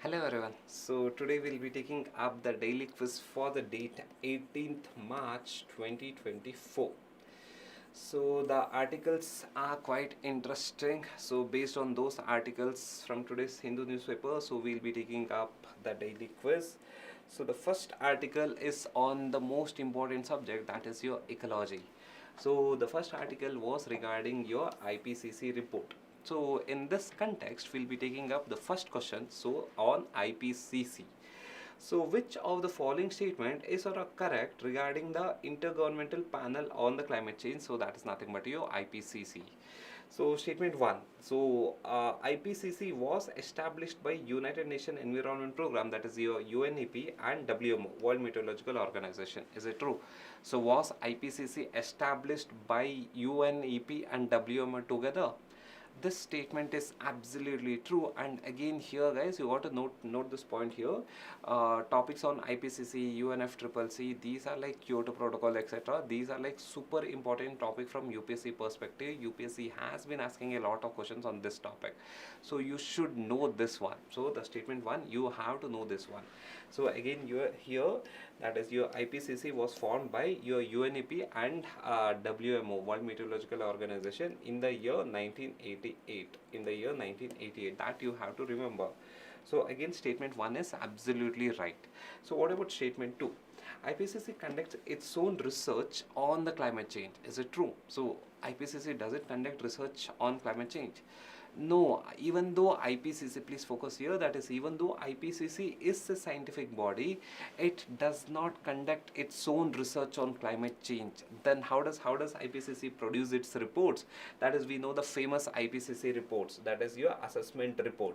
Hello everyone. So today we'll be taking up the daily quiz for the date 18th March 2024. So the articles are quite interesting. So based on those articles from today's Hindu newspaper, so we'll be taking up the daily quiz. So the first article is on the most important subject, that is your ecology. So the first article was regarding your IPCC report. So in this context, we'll be taking up the first question, so on IPCC. So which of the following statement is or correct regarding the Intergovernmental Panel on the Climate Change? So that is nothing but your IPCC. So statement 1. So IPCC was established by United Nations Environment Program, that is your UNEP, and WMO, World Meteorological Organization. Is it true? So was IPCC established by UNEP and WMO together? This statement is absolutely true, and again here guys, you got to note this point here. Topics on IPCC, UNFCCC, these are like Kyoto Protocol, etc. These are like super important topic from UPSC perspective. UPSC has been asking a lot of questions on this topic, so you should know this one. So the statement 1, you have to know this one. So again, you are here, that is your IPCC was formed by your UNEP and WMO, World Meteorological Organization, in the year 1988. In the year 1988, that you have to remember. So again, statement 1 is absolutely right. So what about statement 2? IPCC conducts its own research on the climate change. Is it true? So IPCC doesn't conduct research on climate change. No, even though IPCC, please focus here, that is, even though IPCC is a scientific body, it does not conduct its own research on climate change. Then how does IPCC produce its reports? That is, we know the famous IPCC reports, that is your assessment report.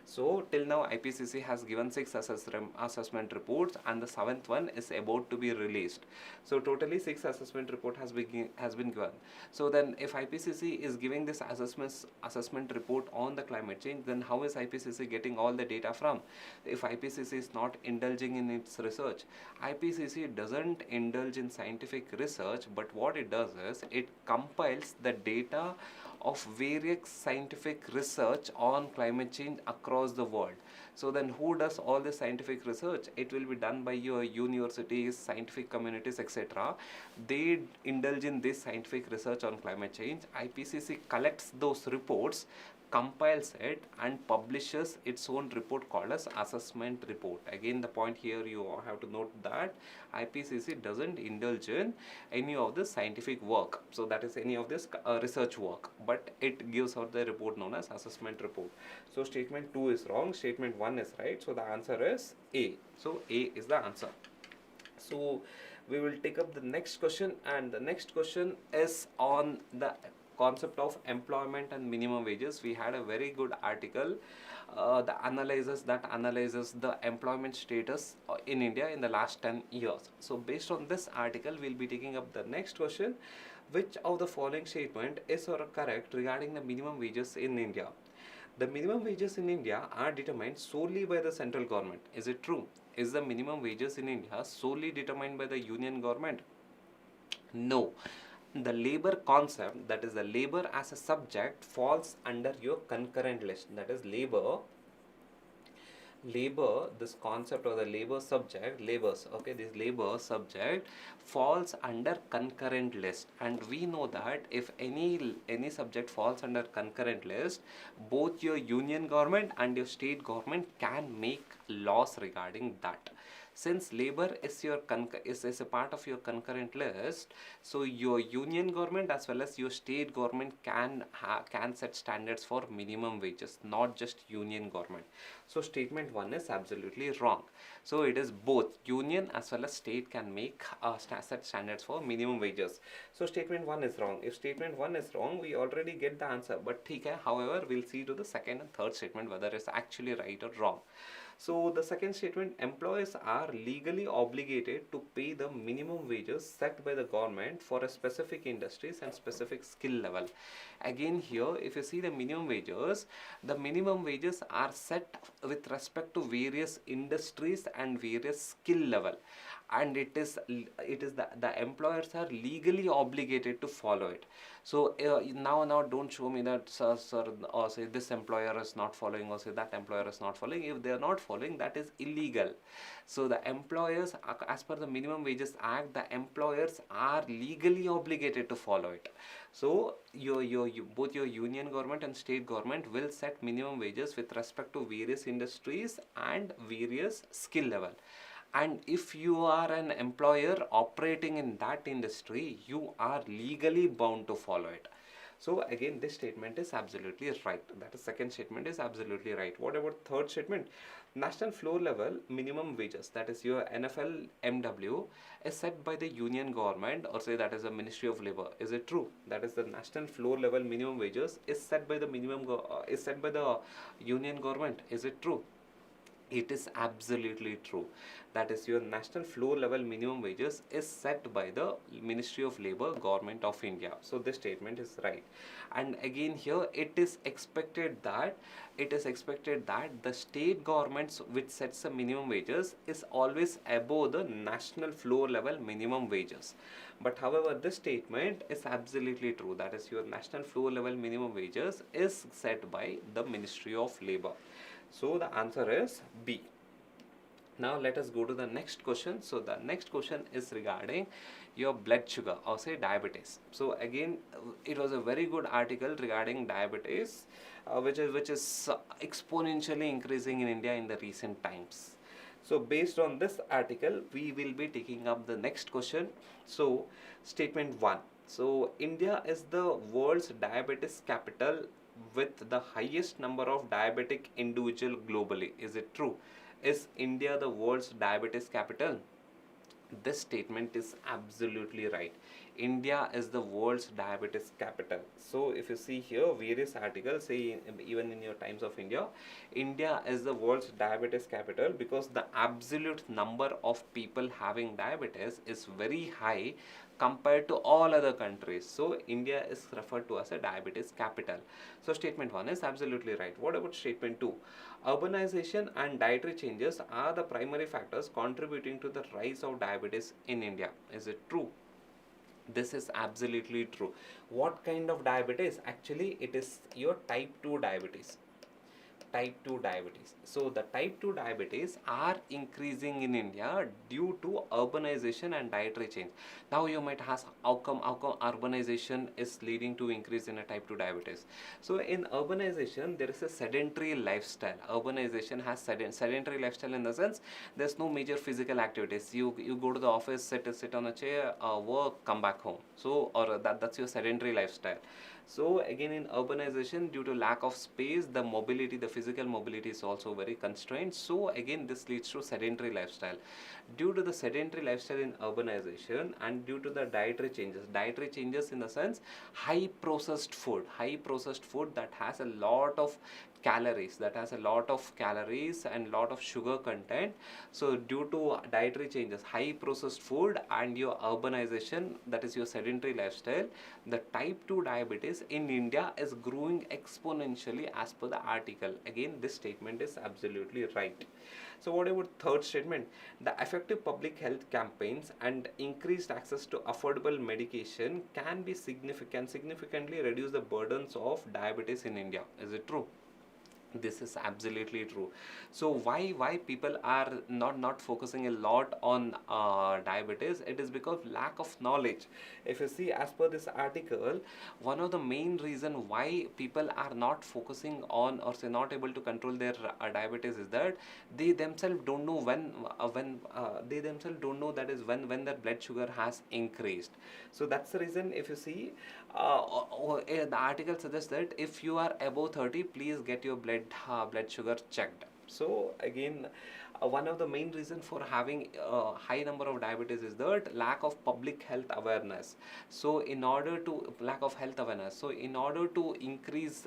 So till now IPCC has given 6 assessment reports, and the 7th one is about to be released. So totally 6 assessment report has been given. So then if IPCC is giving this assessment report on the climate change, then how is IPCC getting all the data from? If IPCC is not indulging in its research, IPCC doesn't indulge in scientific research, but what it does is it compiles the data of various scientific research on climate change across the world. So then who does all the scientific research? It will be done by your universities, scientific communities, etc. They indulge in this scientific research on climate change. IPCC collects those reports, compiles it, and publishes its own report called as assessment report. Again, the point here you have to note that IPCC doesn't indulge in any of this scientific work, so that is any of this research work, but it gives out the report known as assessment report. So statement 2 is wrong, statement 1 is right. So the answer is A. So A is the answer. So we will take up the next question, and the next question is on the concept of employment and minimum wages. We had a very good article that analyzes the employment status in India in the last 10 years. So based on this article, we'll be taking up the next question. Which of the following statement is or correct regarding the minimum wages in India? The minimum wages in India are determined solely by the central government. Is it true? Is the minimum wages in India solely determined by the union government? No. The labor concept, that is the labor as a subject, falls under your concurrent list. That is labor, this concept or the labor subject, this labor subject falls under concurrent list, and we know that if any subject falls under concurrent list, both your union government and your state government can make laws regarding that. Since labor is your is a part of your concurrent list, so your union government as well as your state government can set standards for minimum wages, not just union government. So statement 1 is absolutely wrong. So it is both union as well as state can make set standards for minimum wages. So statement 1 is wrong. If statement 1 is wrong, we already get the answer, but however, we'll see to the second and third statement whether it's actually right or wrong. So the second statement, employers are legally obligated to pay the minimum wages set by the government for a specific industries and specific skill level. Again here, if you see the minimum wages are set with respect to various industries and various skill level. and it is the employers are legally obligated to follow it. So now don't show me that sir, or say this employer is not following, or say that employer is not following. If they are not following, that is illegal. So the employers, as per the Minimum Wages Act, the employers are legally obligated to follow it. So both your union government and state government will set minimum wages with respect to various industries and various skill level. And if you are an employer operating in that industry, you are legally bound to follow it. So again, this statement is absolutely right. That is, second statement is absolutely right. What about third statement? National floor level minimum wages, that is your NFL-MW, is set by the union government, or say that is the Ministry of Labor. Is it true? That is, the national floor level minimum wages is set by the union government. Is it true? It is absolutely true. That is, your national floor level minimum wages is set by the Ministry of Labor, Government of India. So this statement is right. And again here it is expected that the state governments which sets the minimum wages is always above the national floor level minimum wages. But however, this statement is absolutely true. That is, your national floor level minimum wages is set by the Ministry of Labor. So the answer is B. Now let us go to the next question. So the next question is regarding your blood sugar, or say diabetes. So again, it was a very good article regarding diabetes, which is exponentially increasing in India in the recent times. So based on this article, we will be taking up the next question. So statement 1. So India is the world's diabetes capital with the highest number of diabetic individual globally. Is it true? Is India the world's diabetes capital? This statement is absolutely right. India is the world's diabetes capital. So if you see here, various articles say, even in your Times of India, India is the world's diabetes capital because the absolute number of people having diabetes is very high compared to all other countries. So India is referred to as a diabetes capital. So statement 1 is absolutely right. What about statement 2? Urbanization and dietary changes are the primary factors contributing to the rise of diabetes in India. Is it true? This is absolutely true. What kind of diabetes? Actually, it is your type 2 diabetes. Type 2 diabetes. So the type 2 diabetes are increasing in India due to urbanization and dietary change. Now you might ask, how come urbanization is leading to increase in a type 2 diabetes? So in urbanization, there is a sedentary lifestyle. Urbanization has sedentary lifestyle in the sense there's no major physical activities. You go to the office, sit on a chair, work, come back home. So that's your sedentary lifestyle. So again, in urbanization, due to lack of space, the physical mobility is also very constrained. So again, this leads to sedentary lifestyle. Due to the sedentary lifestyle in urbanization and due to the dietary changes in the sense high processed food that has a lot of calories, and lot of sugar content. So due to dietary changes, high processed food, and your urbanization, that is your sedentary lifestyle, the type 2 diabetes in India is growing exponentially as per the article. Again, this statement is absolutely right. So what about third statement? The effective public health campaigns and increased access to affordable medication can be significantly reduce the burdens of diabetes in India. Is it true? This is absolutely true. So why people are not focusing a lot on diabetes? It is because lack of knowledge. If you see, as per this article, one of the main reason why people are not focusing on, or say not able to control their diabetes, is that they themselves don't know when their blood sugar has increased. So that's the reason. If you see, the article suggests that if you are above 30, please get your blood sugar checked. So again, one of the main reasons for having a high number of diabetes is that lack of public health awareness. So in order to increase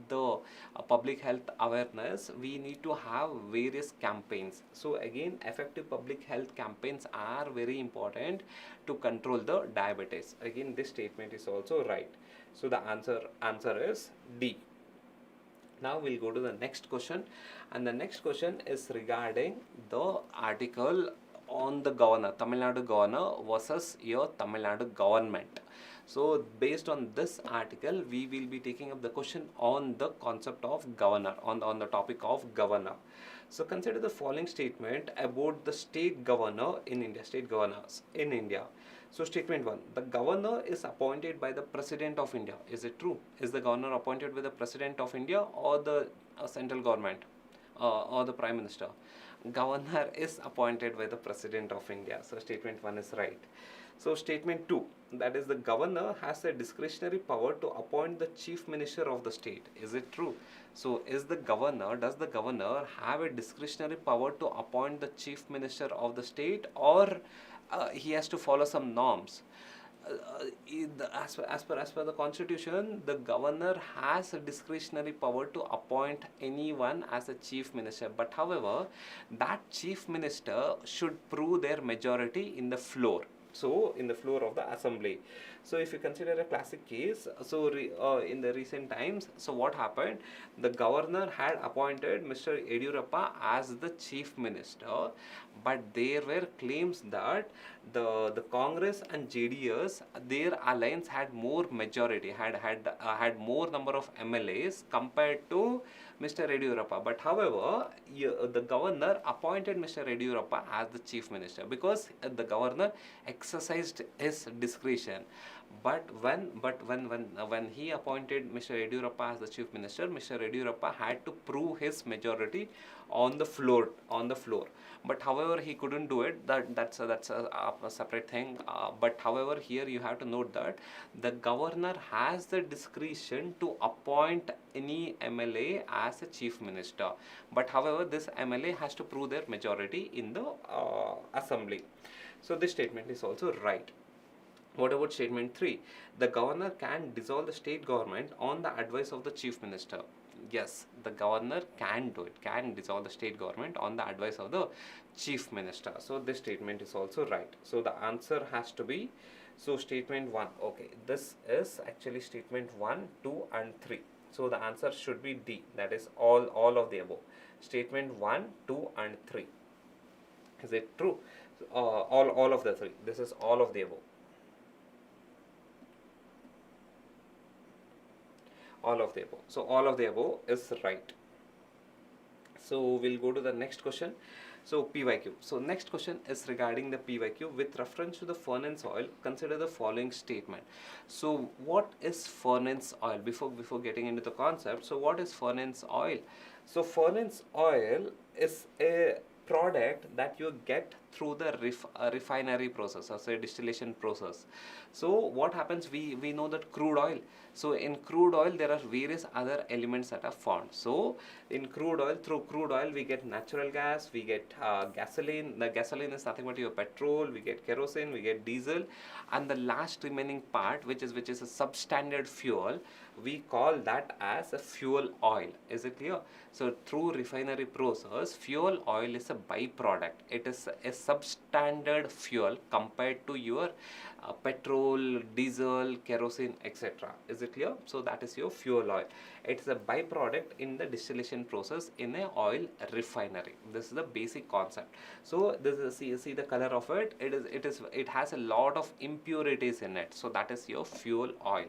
the public health awareness, we need to have various campaigns. So again, effective public health campaigns are very important to control the diabetes. Again, this statement is also right. So the answer is D. Now we'll go to the next question, and the next question is regarding the article on the governor, Tamil Nadu governor versus your Tamil Nadu government. So based on this article, we will be taking up the question on the concept of governor, on the topic of governor. So consider the following statement about the state governor in India, state governors in India. So statement 1, the governor is appointed by the President of India. Is it true? Is the governor appointed by the President of India or the central government or the Prime Minister? Governor is appointed by the President of India. So statement 1 is right. So statement 2, that is the governor has a discretionary power to appoint the chief minister of the state. Is it true? So does the governor have a discretionary power to appoint the chief minister of the state, or he has to follow some norms? As per the constitution, the governor has a discretionary power to appoint anyone as a chief minister, but however, that chief minister should prove their majority in the floor. So in the floor of the assembly. So if you consider a classic case, so in the recent times, so what happened, the governor had appointed Mr. Yediyurappa as the chief minister, but there were claims that the Congress and JDS, their alliance had more majority, had more number of MLAs compared to Mr. Yediyurappa. But however, the governor appointed Mr. Yediyurappa as the chief minister because the governor exercised his discretion. But when he appointed Mr. Yediyurappa as the chief minister, Mr. Yediyurappa had to prove his majority on the floor. But however, he couldn't do it. That's a separate thing. But however, here you have to note that the governor has the discretion to appoint any MLA as a chief minister. But however, this MLA has to prove their majority in the assembly. So this statement is also right. What about statement 3? The governor can dissolve the state government on the advice of the chief minister. Yes, the governor can do it, can dissolve the state government on the advice of the chief minister. So this statement is also right. So the answer has to be, so statement 1. Okay, this is actually statement 1, 2 and 3. So the answer should be D, that is all of the above. Statement 1, 2 and 3. Is it true? All of the 3. This is all of the above. All of the above. So all of the above is right. So we'll go to the next question. So PYQ. So next question is regarding the PYQ. With reference to the furnace oil, consider the following statement. So what is furnace oil? Before getting into the concept, so what is furnace oil? So furnace oil is a product that you get through the refinery process, or say distillation process. So what happens, we know that crude oil, so in crude oil there are various other elements that are found. So in crude oil, through crude oil we get natural gas, we get gasoline. The gasoline is nothing but your petrol, we get kerosene, we get diesel, and the last remaining part, which is a substandard fuel, we call that as a fuel oil. Is it clear? So through refinery process, fuel oil is a byproduct. It is a substandard fuel compared to your petrol, diesel, kerosene, etc. Is it clear? So that is your fuel oil. It is a byproduct in the distillation process in a oil refinery. This is the basic concept. So this is, see the color of it. It has a lot of impurities in it. So that is your fuel oil.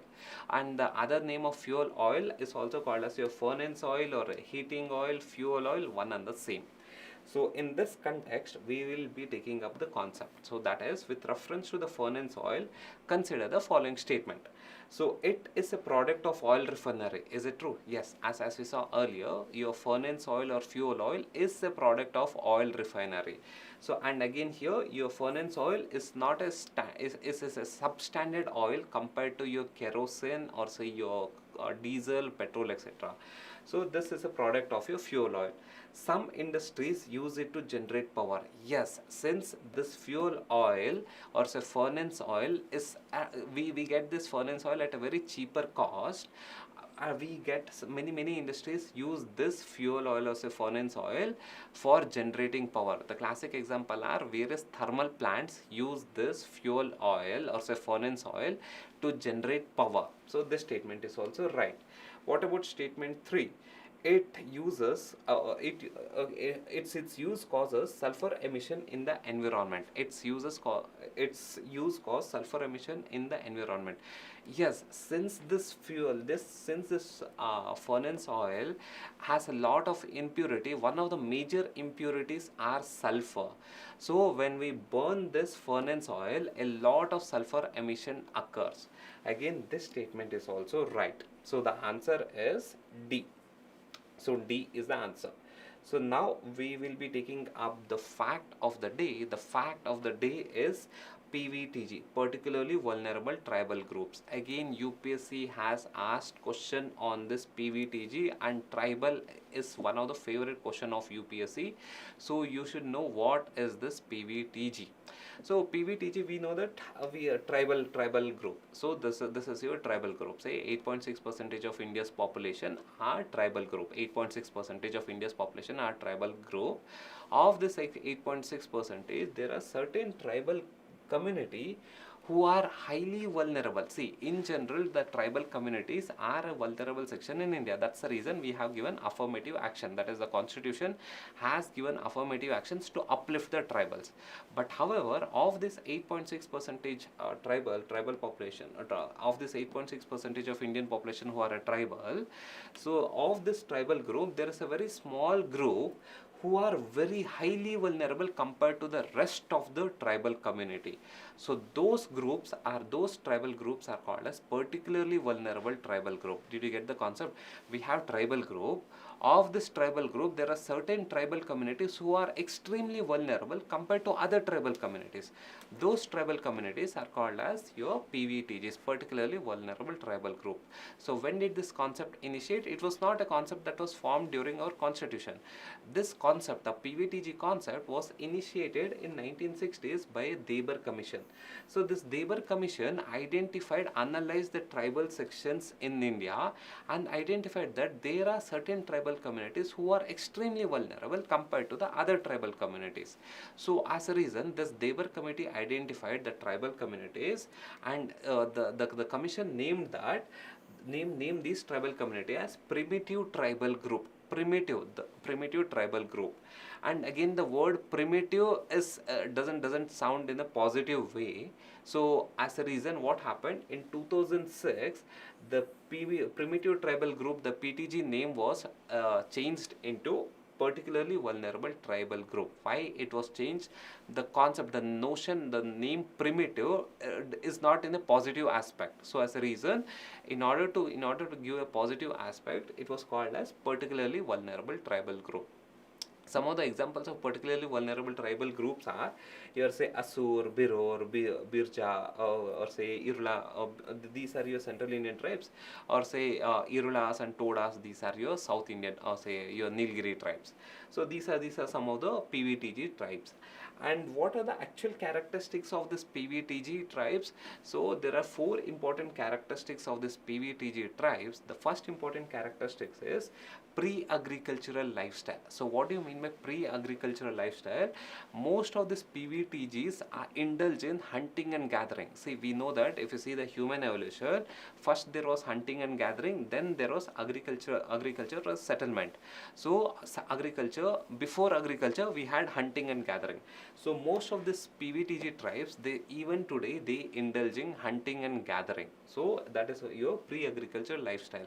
And the other name of fuel oil is also called as your furnace oil or heating oil, fuel oil, one and the same. So in this context, we will be taking up the concept. So that is, with reference to the furnace oil, consider the following statement. So it is a product of oil refinery. Is it true? Yes. As we saw earlier, your furnace oil or fuel oil is a product of oil refinery. So and again here, your furnace oil is not a is a substandard oil compared to your kerosene or say your diesel, petrol, etc. So this is a product of your fuel oil. Some industries use it to generate power. Yes, since this fuel oil or say furnace oil is we get this furnace oil at a very cheaper cost. We get many industries use this fuel oil or say furnace oil for generating power. The classic example are various thermal plants use this fuel oil or say furnace oil to generate power. So this statement is also right. What about statement 3? it uses its use causes sulfur emission in the environment. Its use cause sulfur emission in the environment. Yes, since this fuel, since this furnace oil has a lot of impurity, one of the major impurities are sulfur. So when we burn this furnace oil, a lot of sulfur emission occurs. Again, this statement is also right. So the answer is D. So D is the answer. So now we will be taking up the fact of the day. The fact of the day is PVTG, particularly vulnerable tribal groups. Again, UPSC has asked question on this PVTG, and tribal is one of the favorite question of UPSC. So you should know what is this PVTG. So PVTG, we know that we are tribal group. So this is your tribal group. Say 8.6% of India's population are tribal group. 8.6% of India's population are tribal group. Of this 8.6%, there are certain tribal community who are highly vulnerable. See, in general, the tribal communities are a vulnerable section in India. That's the reason we have given affirmative action. That is, the constitution has given affirmative actions to uplift the tribals. But however, of this 8.6% tribal population, of this 8.6% of Indian population who are a tribal, so of this tribal group, there is a very small group who are very highly vulnerable compared to the rest of the tribal community. So those tribal groups are called as particularly vulnerable tribal group. Did you get the concept? We have tribal group. Of this tribal group, there are certain tribal communities who are extremely vulnerable compared to other tribal communities. Those tribal communities are called as your PVTGs, particularly vulnerable tribal group. So when did this concept initiate? It was not a concept that was formed during our constitution. This concept, the PVTG concept, was initiated in 1960s by Debar Commission. So this Debar Commission analyzed the tribal sections in India and identified that there are certain tribal communities who are extremely vulnerable compared to the other tribal communities. So as a reason, this Debar committee identified the tribal communities, and the commission named these tribal community as primitive tribal group. The primitive tribal group. And again, the word primitive is doesn't sound in a positive way. So as a reason, what happened in 2006, the primitive tribal group, the PTG name was changed into particularly vulnerable tribal group. Why it was changed? The concept, the notion, the name primitive is not in a positive aspect. So as a reason, in order to give a positive aspect, it was called as particularly vulnerable tribal group. Some of the examples of particularly vulnerable tribal groups are, here say Asur, Biror, Birja, or say Irula. These are your Central Indian tribes, or say Irulas and Todas. These are your South Indian, or say your Nilgiri tribes. So these are some of the PVTG tribes. And what are the actual characteristics of this PVTG tribes? So there are 4 important characteristics of this PVTG tribes. The first important characteristics is pre-agricultural lifestyle. So what do you mean by pre-agricultural lifestyle? Most of these PVTGs are indulge in hunting and gathering. See, we know that if you see the human evolution, first there was hunting and gathering, then there was agriculture was settlement. So before agriculture, we had hunting and gathering. So most of these PVTG tribes, even today they indulge in hunting and gathering. So that is your pre-agricultural lifestyle.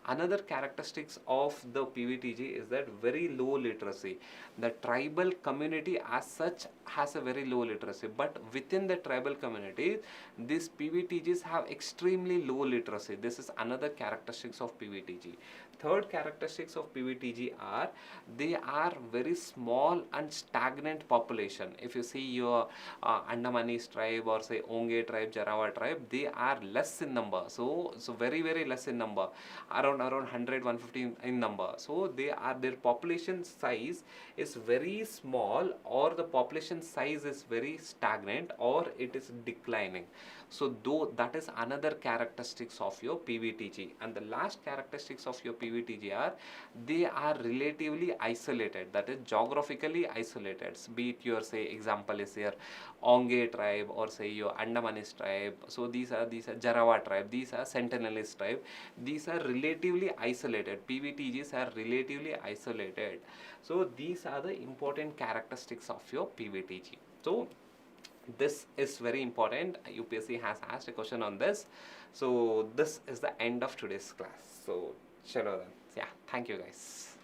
Another characteristics of the PVTG is that very low literacy. The tribal community as such has a very low literacy, but within the tribal community, these PVTGs have extremely low literacy. This is another characteristics of PVTG. Third characteristics of PVTG are, they are very small and stagnant population. If you see your Andamanese tribe, or say Onge tribe, Jarawa tribe, they are less in number. So very less in number, around 100, 150 in number. So their population size is very small, or the population size is very stagnant, or it is declining. So though that is another characteristics of your PVTG. And the last characteristics of your PVTG are they are relatively isolated, that is geographically isolated. Be it your, say, example is your Onge tribe, or say your Andamanese tribe. So these are Jarawa tribe, these are Sentinelese tribe. These are relatively isolated. PVTGs are relatively isolated. So these are the important characteristics of your PVTG. So this is very important. UPSC has asked a question on this. So this is the end of today's class. So chalo then. Yeah, thank you guys.